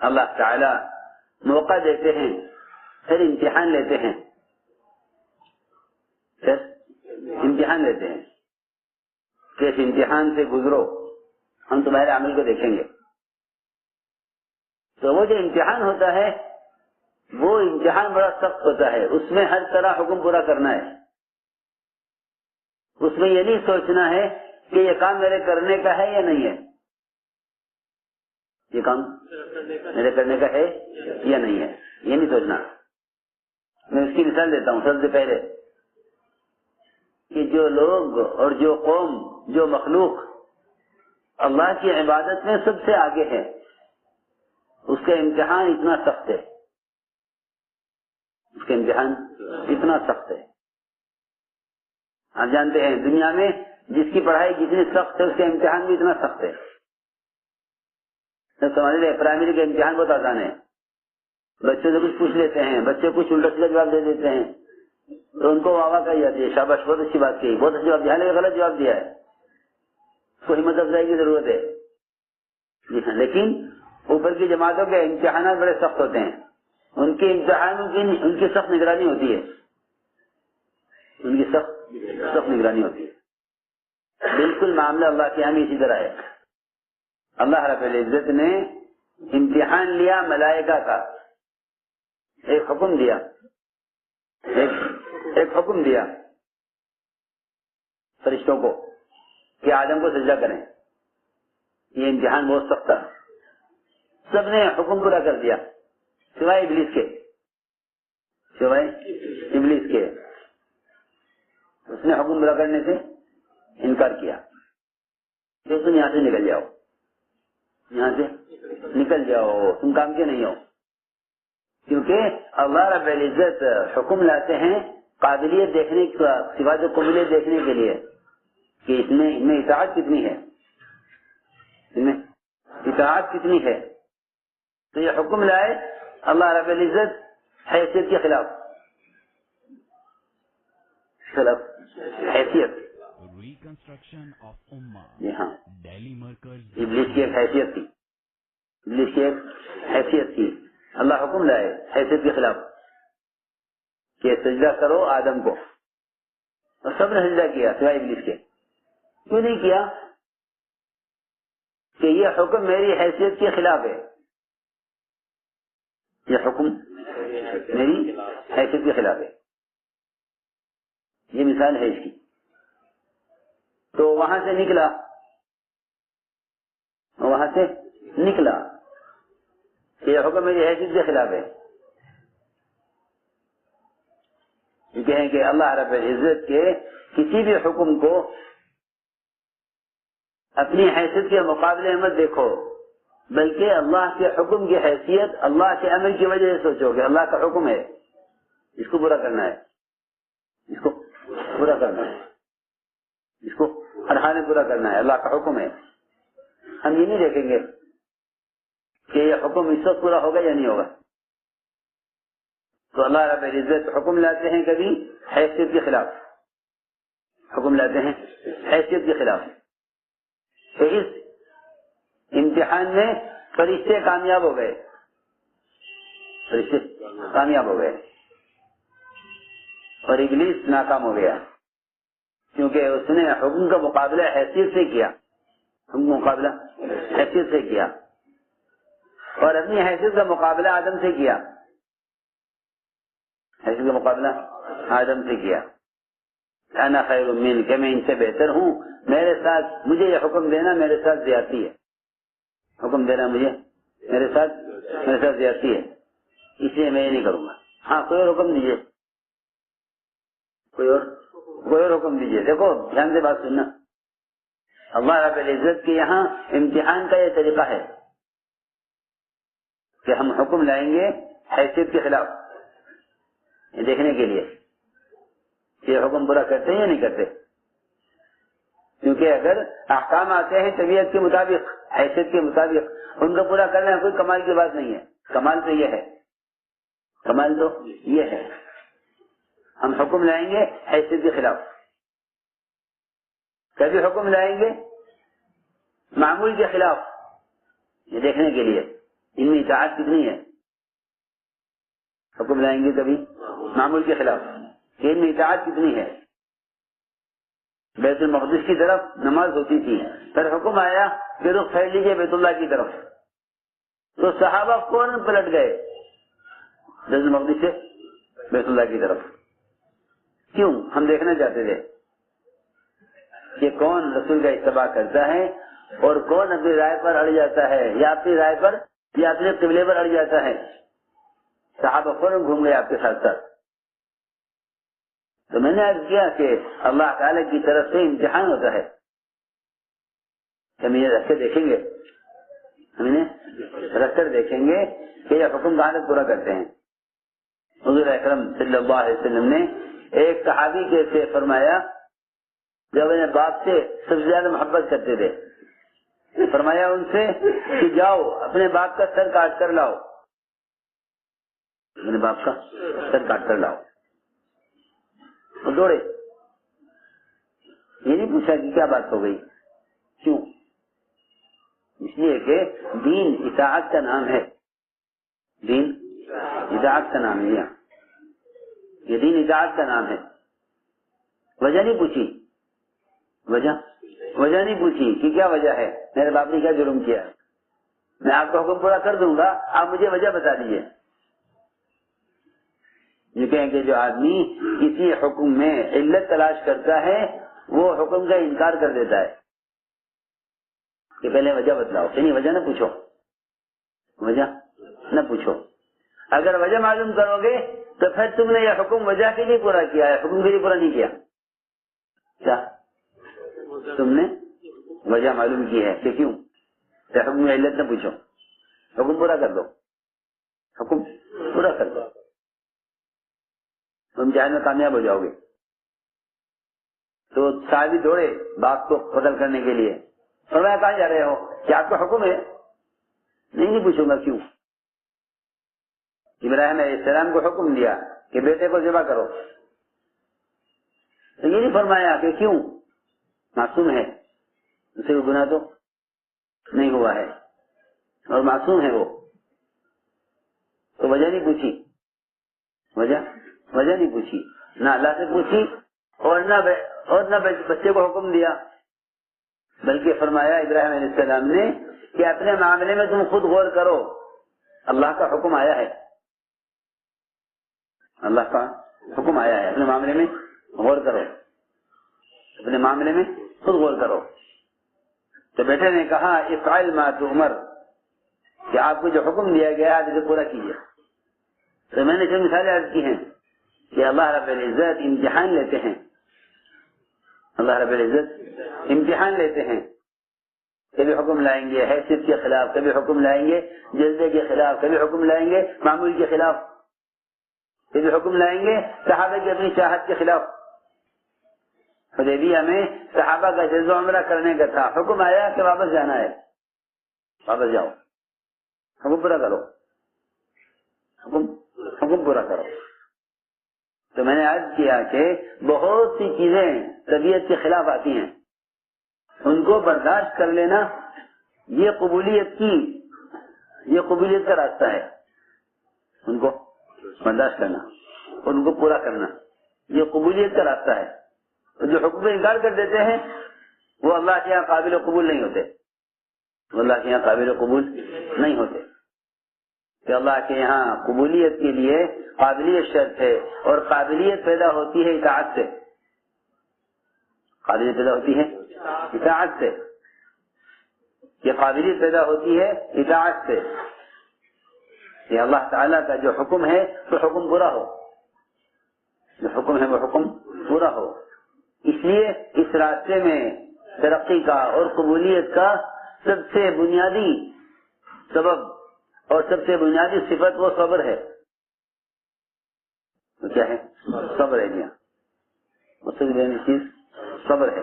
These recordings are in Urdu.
اللہ تعالی موقع دیتے ہیں، پھر امتحان لیتے ہیں، کہ اس امتحان سے گزرو، ہم تمہارے عمل کو دیکھیں گے۔ تو وہ جو امتحان ہوتا ہے وہ امتحان بڑا سخت ہوتا ہے، اس میں ہر طرح حکم پورا کرنا ہے، اس میں یہ نہیں سوچنا ہے کہ یہ کام میرے کرنے کا ہے یا نہیں ہے، یہ کام میرے کرنے کا ہے یا نہیں ہے، یہ نہیں سوچنا۔ میں اس کی مثال دیتا ہوں سب سے پہلے کہ جو لوگ اور جو قوم، جو مخلوق اللہ کی عبادت میں سب سے آگے ہے، اس کا امتحان اتنا سخت ہے، اس کا امتحان اتنا سخت ہے۔ آپ جانتے ہیں دنیا میں جس کی پڑھائی جتنی سخت ہے اس کا امتحان بھی اتنا سخت ہے۔ سمجھ لیں پرائمری کا امتحان بہت آسان ہے، بچوں سے کچھ پوچھ لیتے ہیں، بچے کچھ الٹا سیدھا جواب دے دیتے ہیں تو ان کو واہ واہ کہی جاتی ہے، شاباش بہت اچھی بات کہی، بہت اچھا جواب دیا، لیکن غلط جواب دیا ہے، اس کو ہمت افزائی کی ضرورت ہے۔ جی ہاں، لیکن اوپر کی جماعتوں کے امتحانات بڑے سخت ہوتے ہیں، ان کے امتحانوں کی ان کی سخت نگرانی ہوتی ہے، ان کی سخت نگرانی ہوتی ہے۔ بالکل معاملہ اللہ کے یہاں بھی اسی طرح ہے۔ اللہ رب العزت نے امتحان لیا ملائکہ کا، ایک حکم دیا، ایک حکم دیا فرشتوں کو کہ آدم کو سجدہ کریں۔ یہ امتحان بہت سخت تھا، سب نے حکم پورا کر دیا سوائے ابلیس کے، سوائے ابلیس کے، اس نے حکم پورا کرنے سے انکار کیا کہ تم یہاں سے نکل جاؤ، یہاں سے نکل جاؤ، تم کام کے نہیں ہو۔ کیونکہ اللہ رب العزت حکم لاتے ہیں قابلیت دیکھنے کی، صفات قبولیت دیکھنے کے لیے کہ ان میں اطاعت کتنی ہے، ان میں اطاعت کتنی ہے۔ تو یہ حکم لائے اللہ رب العزت حیثیت کے خلاف حیثیت، جی ہاں، ابلیس کی ایک حیثیت تھی، ابلیس کی ایک حیثیت تھی، اللہ حکم لائے حیثیت کے خلاف کہ سجدہ کرو آدم کو، اور سب نے سجدہ کیا سوائے ابلیس کے۔ کیوں نہیں کیا؟ کہ یہ حکم میری حیثیت کے خلاف ہے، یہ حکم میری حیثیت کے خلاف ہے، یہ مثال ہے اس کی۔ تو وہاں سے نکلا کہ یہ حکم میری حیثیت کے خلاف ہے، یہ کہیں کہ اللہ رب العزت کے کسی بھی حکم کو اپنی حیثیت کے مقابلے میں دیکھو، بلکہ اللہ کے حکم کی حیثیت اللہ کے امر کی وجہ سے سوچو کہ اللہ کا حکم ہے، اس کو پورا کرنا ہے، اس کو پورا کرنا ہے، اس کو ہر حال میں پورا کرنا ہے، اللہ کا حکم ہے۔ ہم یہ نہیں دیکھیں گے کہ یہ حکم اس وقت پورا ہوگا یا نہیں ہوگا۔ تو اللہ رب العزت حکم لاتے ہیں کبھی حیثیت کے خلاف، حکم لاتے ہیں حیثیت کے خلاف۔ تو اس امتحان میں فرشتے کامیاب ہو گئے، فرشتے کامیاب ہو گئے اور ابلیس ناکام ہو گیا، کیونکہ اس نے حکم کا مقابلہ حیثیت سے کیا، حکم کا مقابلہ حیثیت سے کیا، اور اپنی حیثیت کا مقابلہ آدم سے کیا، حیثیت کا مقابلہ آدم سے کیا۔ انا خیر منک، کہ میں ان سے بہتر ہوں، میرے ساتھ مجھے یہ حکم دینا میرے ساتھ زیادتی ہے، حکم دینا مجھے میرے ساتھ زیادتی ہے، اس لیے میں یہ نہیں کروں گا۔ ہاں کوئی اور حکم دیجیے، کوئی اور حکم دیجیے۔ دیکھو دھیان سے بات سننا، اللہ رب العزت کے یہاں امتحان کا یہ طریقہ ہے کہ ہم حکم لائیں گے حیثیت کے خلاف، یہ دیکھنے کے لیے کہ یہ حکم پورا کرتے ہیں یا نہیں کرتے۔ کیونکہ اگر احکام آتے ہیں طبیعت کے مطابق، حیثیت کے مطابق، ان کو پورا کرنا کوئی کمال کی بات نہیں ہے، کمال تو یہ ہے ہم حکم لائیں گے حیثیت کے خلاف، کبھی حکم لائیں گے معمول کے خلاف، یہ دیکھنے کے لیے ان میں اطاعت کتنی ہے؟ حکم لائیں گے کبھی معمول کے خلاف، کہ ان میں اطاعت کتنی ہے؟ بیت المقدس کی طرف نماز ہوتی تھی، پھر حکم آیا کہ رخ پھیر لیجیے بیت اللہ کی طرف، تو صحابہ فوراً پلٹ گئے بیت المقدس سے بیت اللہ کی طرف۔ کیوں؟ ہم دیکھنا چاہتے تھے کہ کون رسول کا اتباع کرتا ہے اور کون اپنی رائے پر اڑ جاتا ہے، یا اپنی رائے پر یا اپنے قبلے پر اڑ جاتا ہے۔ صحابہ فوراً گھوم گئے آپ کے ساتھ ساتھ۔ تو میں نے عرض کیا کہ اللہ تعالی کی طرف سے امتحان ہوتا ہے، ہم یہ رکھ کے دیکھیں گے، ہم انہیں رکھ کر دیکھیں گے کہ یہ حکم کہاں تک پورا کرتے ہیں۔ حضور اکرم صلی اللہ علیہ وسلم نے ایک صحابی کے سے فرمایا جب انہیں باپ سے سب سے زیادہ محبت کرتے تھے، فرمایا ان سے کہ جاؤ اپنے باپ کا سر کاٹ کر لاؤ، اپنے باپ کا سر کاٹ کر لاؤ۔ وہ دوڑے، یہ نہیں پوچھا کہ کیا بات ہو گئی، کیوں؟ اس لیے کہ دین اطاعت کا نام ہے، دین اطاعت کا نام ہے، یہ دین اطاعت کا نام ہے۔ وجہ نہیں پوچھی، وجہ نہیں پوچھی کہ کیا وجہ ہے، میرے باپ نے کیا جرم کیا، میں آپ کا حکم پورا کر دوں گا، آپ مجھے وجہ بتا دیجیے۔ یہ کہیں کہ جو آدمی کسی حکم میں علت تلاش کرتا ہے وہ حکم کا انکار کر دیتا ہے کہ پہلے وجہ بتلاؤ، یعنی وجہ نہ پوچھو، وجہ نہ پوچھو۔ اگر وجہ معلوم کرو گے تو پھر تم نے یہ حکم وجہ کے لیے پورا کیا ہے، حکم کے لیے پورا نہیں کیا۔ کیا تم نے وجہ معلوم کی ہے کہ کیوں، حکم میں علت نہ پوچھو، حکم پورا کر دو، حکم پورا کر دو، تم امتحان میں کامیاب ہو جاؤ گے۔ تو صحابی دوڑے باپ کو قتل کرنے کے لیے، اور میں کہاں جا رہے ہو، کیا آپ کا حکم ہے؟ نہیں پوچھوں گا کیوں۔ ابراہیم علیہ السلام کو حکم دیا کہ بیٹے کو ذبح کرو، تو یہ نہیں فرمایا کہ کیوں، معصوم ہے، اسے کوئی گناہ تو نہیں ہوا ہے اور معصوم ہے وہ، تو وجہ نہیں پوچھی، وجہ نہیں پوچھی، نہ اللہ سے پوچھی اور نہ بچے کو حکم دیا، بلکہ فرمایا ابراہیم علیہ السلام نے کہ اپنے معاملے میں تم خود غور کرو، اللہ کا حکم آیا ہے، اللہ کا حکم آیا ہے، اپنے معاملے میں غور کرو، اپنے معاملے میں خود غور کرو۔ تو بیٹے نے کہا افعل ما تؤمر، کہ آپ کو جو حکم دیا گیا ہے اسے پورا کیجیے۔ تو میں نے جو مثالیں عرض کی ہیں کہ اللہ رب العزت امتحان لیتے ہیں، اللہ رب العزت امتحان لیتے ہیں، کبھی حکم لائیں گے حیثیت کے خلاف، کبھی حکم لائیں گے جذبے کے خلاف، کبھی حکم لائیں گے معمول کے خلاف، کبھی حکم لائیں گے صحابہ کی اپنی چاہت کے خلاف۔ حدیبیہ میں صحابہ کا جذبہ عمرہ کرنے کا تھا، حکم آیا کہ واپس جانا ہے، واپس جاؤ، حکم پورا کرو، حکم پورا کرو۔ تو میں نے عرض کیا کہ بہت سی چیزیں طبیعت کے خلاف آتی ہیں، ان کو برداشت کر لینا یہ قبولیت کا راستہ ہے، ان کو برداشت کرنا، ان کو پورا کرنا یہ قبولیت کا راستہ ہے۔ جو حکم انکار کر دیتے ہیں وہ اللہ کے یہاں قابل قبول نہیں ہوتے، وہ اللہ کے یہاں قابل قبول نہیں ہوتے، کہ اللہ کے یہاں قبولیت کے لیے قابلیت شرط ہے، اور قابلیت پیدا ہوتی ہے اطاعت سے، قابلیت پیدا ہوتی ہے اطاعت سے، یہ قابلیت پیدا ہوتی ہے اطاعت سے، کہ اللہ تعالیٰ کا جو حکم ہے تو حکم پورا ہو، جو حکم ہے وہ حکم پورا ہو۔ اس لیے اس راستے میں ترقی کا اور قبولیت کا سب سے بنیادی سبب اور سب سے بنیادی صفت وہ صبر ہے۔ وہ کیا ہے؟ صبر ہے جی، اس سے بنیادی چیز صبر ہے۔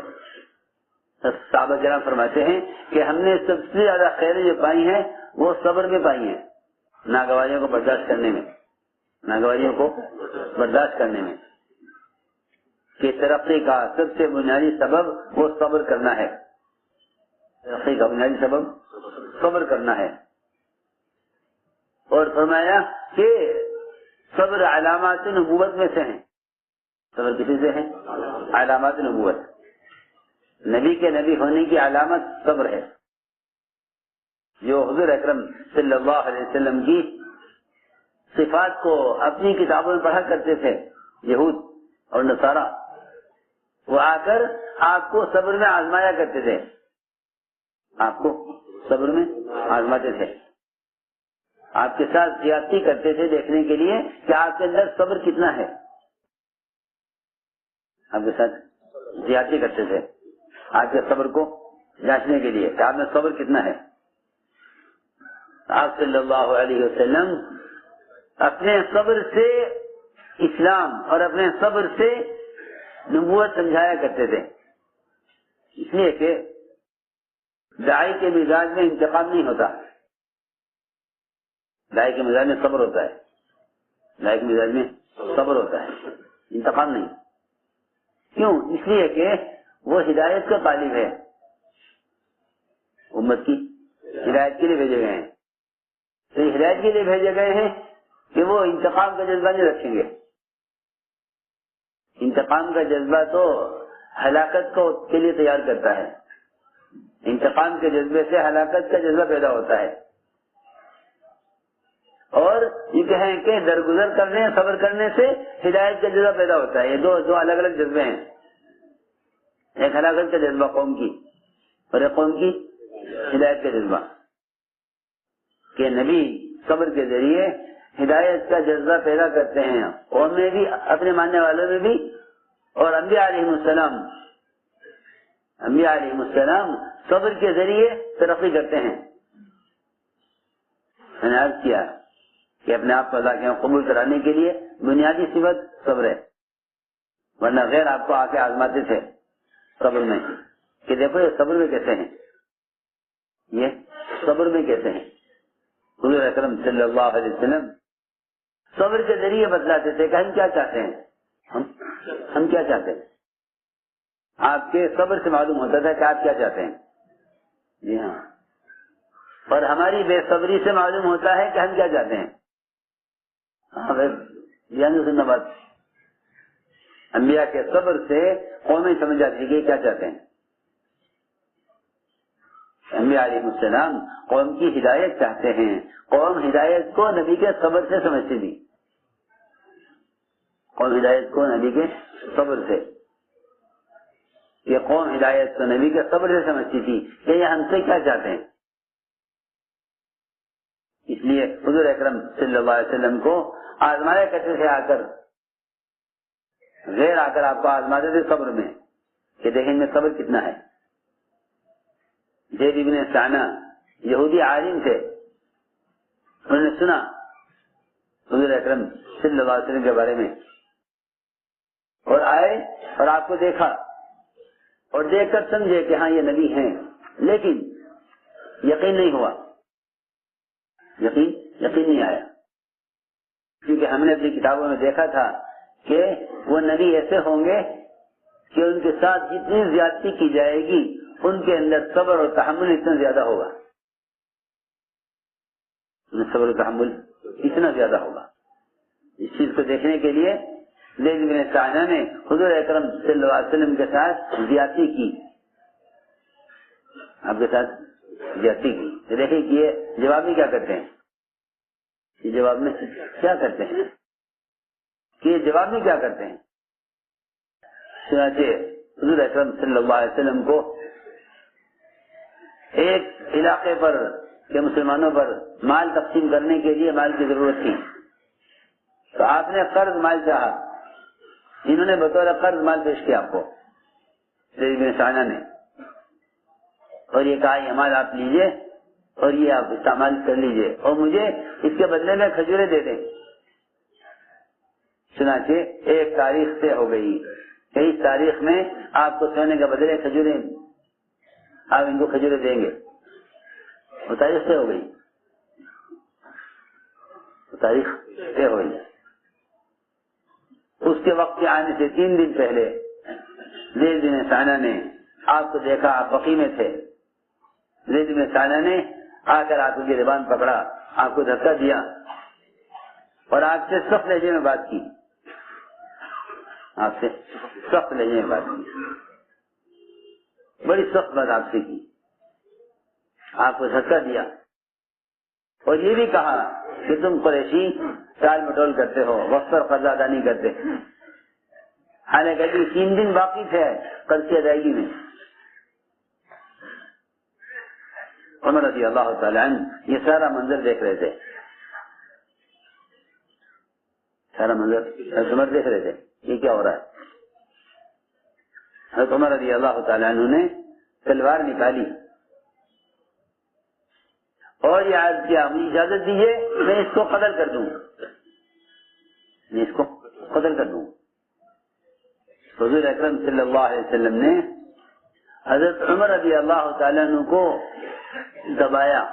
صحابہ کرام فرماتے ہیں کہ ہم نے سب سے زیادہ خیریں جو پائی ہیں وہ صبر میں پائی ہیں، ناگواریوں کو برداشت کرنے میں، ناگواریوں کو برداشت کرنے میں، کہ ترقی کا سب سے بنیادی سبب وہ صبر کرنا ہے، ترقی کا بنیادی سبب صبر کرنا ہے۔ اور فرمایا کہ صبر علامات نبوت میں سے ہیں. صبر کسی سے ہے؟ علامات نبوت. نبی کے نبی ہونے کی علامت صبر ہے. جو حضور اکرم صلی اللہ علیہ وسلم کی صفات کو اپنی کتابوں میں پڑھا کرتے تھے یہود اور نصارہ، وہ آ کر آپ کو صبر میں آزمایا کرتے تھے. آپ کو صبر میں آزماتے تھے، آپ کے ساتھ زیادتی کرتے تھے دیکھنے کے لیے کہ آپ کے اندر صبر کتنا ہے. آپ کے ساتھ زیادتی کرتے تھے آپ کے صبر کو جانچنے کے لیے کہ آپ میں صبر کتنا ہے. آپ صلی اللہ علیہ وسلم اپنے صبر سے اسلام اور اپنے صبر سے نبوت سمجھایا کرتے تھے. اس لیے کہ داعی کے مزاج میں انتقام نہیں ہوتا، داعی کے مزاج میں صبر ہوتا ہے. داعی کے مزاج میں صبر ہوتا ہے، انتقام نہیں. کیوں؟ اس لیے کہ وہ ہدایت کا طالب ہے، امت کی ہدایت کے لیے بھیجے گئے ہیں. تو یہ ہدایت کے لیے بھیجے گئے ہیں کہ وہ انتقام کا جذبہ نہیں رکھیں گے. انتقام کا جذبہ تو ہلاکت کو کے لیے تیار کرتا ہے. انتقام کے جذبے سے ہلاکت کا جذبہ پیدا ہوتا ہے. اور یہ کہیں کہ درگزر کرنے صبر کرنے سے ہدایت کا جذبہ پیدا ہوتا ہے. یہ دو الگ الگ جذبے ہیں. ایک ہلاکت کا جذبہ قوم کی اور ایک قوم کی ہدایت کا جذبہ. کہ نبی صبر کے ذریعے ہدایت کا جذبہ پیدا کرتے ہیں قوم میں بھی، اپنے ماننے والوں میں بھی. اور انبیاء علیہ السلام صبر کے ذریعے ترقی کرتے ہیں. میں نے عرض کیا کہ اپنے آپ کو اللہ کے قبول کرانے کے لیے بنیادی صفت صبر ہے، ورنہ غیر آپ کو آ کے آزماتے تھے صبر میں کہ دیکھو یہ صبر میں کیسے ہیں، یہ صبر میں کیسے ہیں. حضور اکرم صلی اللہ علیہ وسلم صبر کے ذریعے بتلاتے تھے کہ ہم کیا چاہتے ہیں، ہم کیا چاہتے ہیں. آپ کے صبر سے معلوم ہوتا تھا کہ آپ کیا چاہتے ہیں. جی ہاں. اور ہماری بے صبری سے معلوم ہوتا ہے کہ ہم کیا چاہتے ہیں. ہاں بھائی سننا بات. انبیاء کے صبر سے قومیں سمجھ جاتی کہ کیا چاہتے ہیں. انبیاء علیہ السلام قوم کی ہدایت چاہتے ہیں. قوم ہدایت کو نبی کے صبر سے سمجھتی تھی. قوم ہدایت کو نبی کے صبر سے، یہ قوم ہدایت کو نبی کے صبر سے سمجھتی تھی کہ یہ ہم سے کیا چاہتے ہیں. اس لیے حضور اکرم صلی اللہ علیہ وسلم کو آزمایا کرتے تھے. آ کر غیر آ کر آپ کو آزماتے تھے صبر میں کہ دیکھیں میں صبر کتنا ہے. زید بن ثانہ یہودی عالم تھے، انہوں نے سنا حضور اکرم صلی اللہ علیہ وسلم کے بارے میں اور آئے اور آپ کو دیکھا اور دیکھ کر سمجھے کہ ہاں یہ نبی ہیں، لیکن یقین نہیں ہوا، یقین نہیں آیا. کیونکہ ہم نے اپنی کتابوں میں دیکھا تھا کہ وہ نبی ایسے ہوں گے کہ ان کے ساتھ جتنی زیادتی کی جائے گی ان کے اندر صبر اور تحمل اتنا زیادہ ہوگا. صبر و تحمل اتنا زیادہ ہوگا. اس چیز کو دیکھنے کے لیے زید بن ثانہ نے حضور اکرم صلی اللہ علیہ وسلم کے ساتھ زیادتی کی، آپ کے ساتھ زیادتی کی. دیکھیں کہ یہ جواب میں کیا کرتے ہیں، یہ جواب میں کیا کرتے ہیں، کہ یہ جواب میں کیا کرتے ہیں. چنانچہ حضور اکرم صلی اللہ علیہ وسلم کو ایک علاقے پر کے مسلمانوں پر مال تقسیم کرنے کے لیے مال کی ضرورت تھی، تو آپ نے قرض مال چاہا. انہوں نے بطور قرض مال پیش کیا آپ کو زید بن ثانہ نے، اور یہ کہا یہ مال آپ لیجئے اور یہ آپ استعمال کر لیجئے اور مجھے اس کے بدلے میں کھجوریں دے دیں. چنانچہ ایک تاریخ سے ہو گئی کہ اس تاریخ میں آپ کو سونے کے بدلے کھجوریں، آپ ان کو کھجوریں دیں گے. وہ تاریخ سے ہو گئی، وہ تاریخ سے ہو گئی. اس کے وقت کے آنے سے 3 دن پہلے زید بن ثانہ نے آپ کو دیکھا، آپ بقی میں تھے. زید بن ثانہ نے آ کر آپ کی زبان پکڑا آپ کو دھکا دیا اور آپ سے سخت لہجے میں بات کی، آپ سے سخت لہجے میں بات کی، بڑی سخت بات آپ سے کی، آپ کو دھکا دیا اور یہ بھی کہا کہ تم قریشی ٹال مٹول کرتے ہو، وقت پر قرض ادا نہیں کرتے، حالانکہ ابھی 3 دن باقی تھے قرض کی ادائیگی میں۔ عمر رضی اللہ تعالیٰ عنہ یہ سارا منظر دیکھ رہے تھے، سارا منظر حضرت عمر دیکھ رہے تھے، یہ کیا ہو رہا ہے۔ حضرت عمر رضی اللہ تعالیٰ عنہ نے تلوار نکالی اور یہ عرض کیا مجھے اجازت دیجیے میں اس کو قتل کر دوں، میں اس کو قتل کر دوں۔ حضور اکرم صلی اللہ علیہ وسلم نے حضرت عمر رضی اللہ تعالیٰ عنہ کو دبایا۔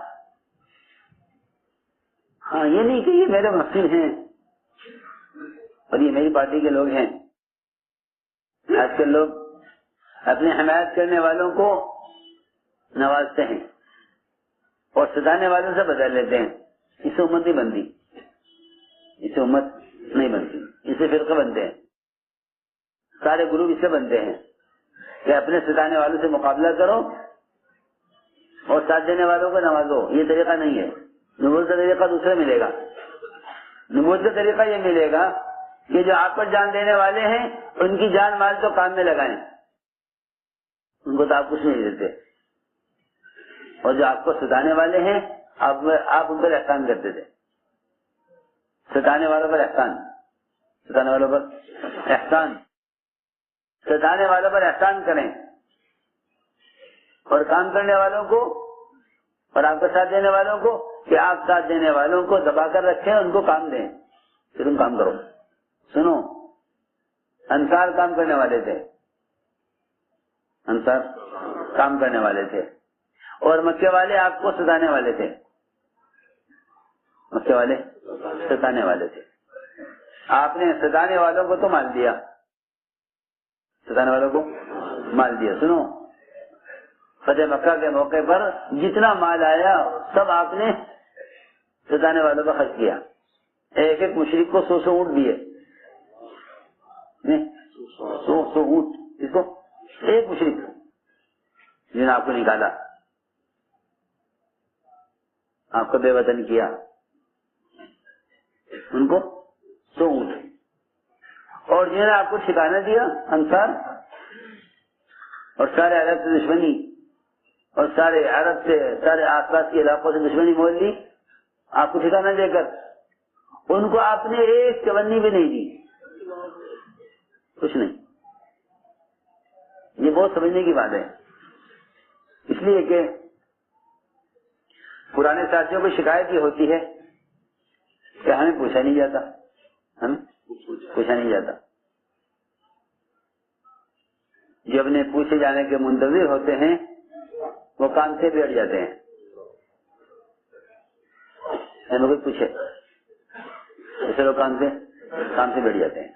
ہاں یہ نہیں کہ یہ میرے محسن ہیں اور یہ میری پارٹی کے لوگ ہیں، آج کل لوگ اپنے حمایت کرنے والوں کو نوازتے ہیں اور ستانے والوں سے بدل لیتے ہیں، اس سے امت نہیں بنتی، اس سے امت نہیں بنتی، اس سے فرقے بنتے ہیں، سارے گروپ اس سے بنتے ہیں کہ اپنے ستانے والوں سے مقابلہ کرو اور ساتھ دینے والوں کو نوازو۔ یہ طریقہ نہیں ہے، نبوت کا طریقہ دوسرا ملے گا۔ نبوت کا طریقہ یہ ملے گا کہ جو آپ پر جان دینے والے ہیں ان کی جان مال تو کام میں لگائیں، ان کو تو آپ کچھ نہیں دیتے، اور جو آپ کو ستانے والے ہیں آپ ان پر احسان کرتے تھے، ستانے والوں پر احسان، ستانے والوں پر احسان، ستانے والوں پر احسان کریں اور کام کرنے والوں کو اور آپ کا ساتھ دینے والوں کو کہ آپ ساتھ دینے والوں کو دبا کر رکھیں، ان کو کام دیں، پھر تم کام کرو۔ سنو، انصار کام کرنے والے تھے، انصار کام کرنے والے تھے اور مکے والے آپ کو ستانے والے تھے، مکے والے ستانے والے تھے۔ آپ نے ستانے والوں کو تو مال دیا، ستانے والوں کو مال دیا۔ سنو، فتح مکہ کے موقع پر جتنا مال آیا سب آپ نے ستانے والوں پر خرچ کیا، ایک ایک مشرک کو 100 اونٹ دیے، 100 اونٹ، اس کو ایک مشرک جن نے آپ کو نکالا، آپ کو بے وطن کیا، ان کو 100 اونٹ، اور جنہوں نے آپ کو ٹھکانہ دیا انصار اور سارے عرب سے دشمنی اور سارے عرب سے سارے آس پاس کے علاقوں سے دشمنی مول لی آپ کو ٹھکانہ دے کر، ان کو آپ نے ایک چونی بھی نہیں دی، کچھ نہیں۔ یہ بہت سمجھنے کی بات ہے، اس لیے کہ پرانے ساتھیوں کو شکایت یہ ہوتی ہے کہ ہمیں پوچھا نہیں جاتا، ہمیں پوچھا نہیں جاتا۔ جو اپنے پوچھے جانے کے منتظر ہوتے ہیں وہ کام سے بیٹھ جاتے ہیں، ہمیں کوئی پوچھے ایسے لوگ کام سے بیٹھ جاتے ہیں۔